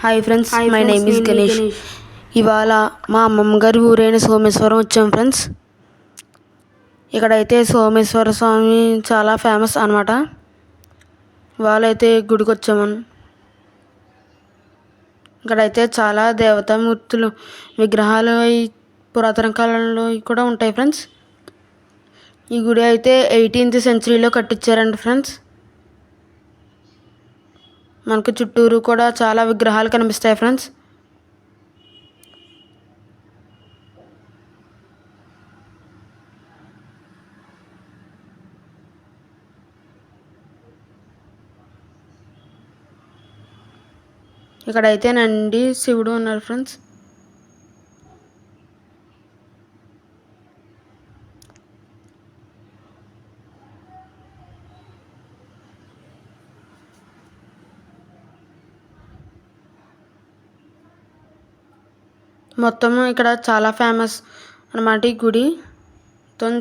Hi friends, my name is Ganesh. ఇవాళ మా అమ్మమ్మ గారి ఊరైన సోమేశ్వరం వచ్చాం ఫ్రెండ్స్. ఇక్కడైతే సోమేశ్వర స్వామి చాలా ఫేమస్ అనమాట. వాళ్ళైతే గుడికి వచ్చామని. ఇక్కడైతే చాలా దేవతామూర్తులు విగ్రహాలు పురాతన కాలంలో కూడా ఉంటాయి ఫ్రెండ్స్. ఈ గుడి అయితే 18th centuryలో కట్టించారండి ఫ్రెండ్స్. మనకు చుట్టూరు కూడా చాలా విగ్రహాలు కనిపిస్తాయి ఫ్రెండ్స్. ఇక్కడైతే నంది శివుడు ఉన్నారు ఫ్రెండ్స్. మొత్తం ఇక్కడ చాలా ఫేమస్ అన్నమాట ఈ గుడి.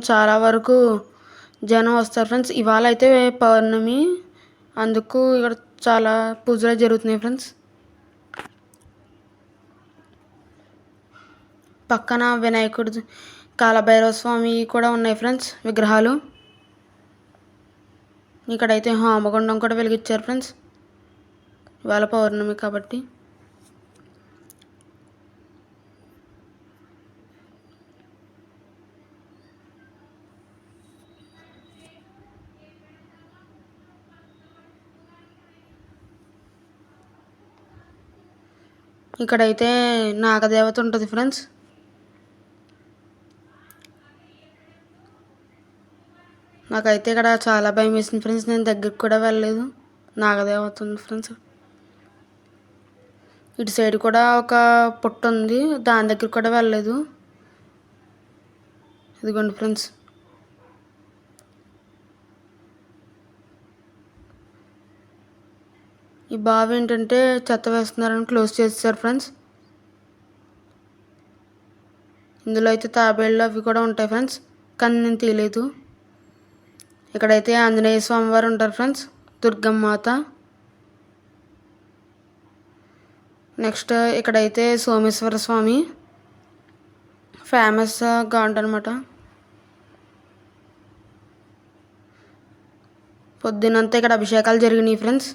చాలా వరకు జనం వస్తారు ఫ్రెండ్స్. ఇవాళ అయితే పౌర్ణమి, అందుకు ఇక్కడ చాలా పూజలు జరుగుతున్నాయి ఫ్రెండ్స్. పక్కన వినాయకుడు, కాలభైరవ స్వామి కూడా ఉన్నాయి ఫ్రెండ్స్ విగ్రహాలు. ఇక్కడైతే హోమగుండం కూడా వెలిగించారు ఫ్రెండ్స్, ఇవాళ పౌర్ణమి కాబట్టి. ఇక్కడైతే నాగదేవత ఉంటుంది ఫ్రెండ్స్. నాకైతే ఇక్కడ చాలా భయం వేసింది ఫ్రెండ్స్, నేను దగ్గరికి కూడా వెళ్ళలేదు. నాగదేవత ఉంది ఫ్రెండ్స్. ఇటు సైడ్ కూడా ఒక పుట్ట ఉంది, దాని దగ్గర కూడా వెళ్ళలేదు. ఇదిగోండి ఫ్రెండ్స్. ఈ బావి ఏంటంటే చెత్త వేస్తున్నారని క్లోజ్ చేస్తారు ఫ్రెండ్స్. ఇందులో అయితే తాబేళ్ళు అవి కూడా ఉంటాయి ఫ్రెండ్స్, కానీ నేను తీయలేదు. ఇక్కడైతే ఆంజనేయ స్వామి వారు ఉంటారు ఫ్రెండ్స్, దుర్గమ్మాత. నెక్స్ట్ ఇక్కడైతే సోమేశ్వర స్వామి ఫేమస్ గాడ్ అనమాట. పొద్దునంతా ఇక్కడ అభిషేకాలు జరిగినాయి ఫ్రెండ్స్.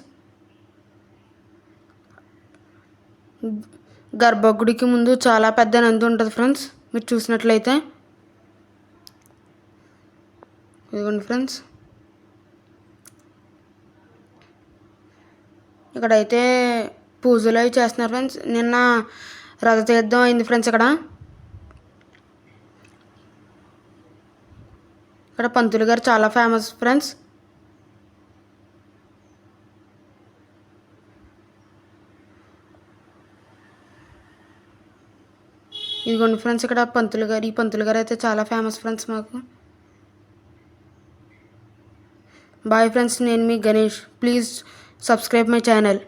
గర్భగుడికి ముందు చాలా పెద్ద నంది ఉంటుంది ఫ్రెండ్స్, మీరు చూసినట్లయితే. ఇదిగోండి ఫ్రెండ్స్. ఇక్కడైతే పూజలు అవి చేస్తున్నారు ఫ్రెండ్స్. నిన్న రథతీర్థం అయింది ఫ్రెండ్స్. ఇక్కడ పంతులు గారు చాలా ఫేమస్ ఫ్రెండ్స్. ఇదిగోండి ఫ్రెండ్స్, ఇక్కడ ఈ పంతులు గారు అయితే చాలా ఫేమస్ ఫ్రెండ్స్ మాకు. బాయ్ ఫ్రెండ్స్, నేను మీ Ganesh. Please subscribe my channel.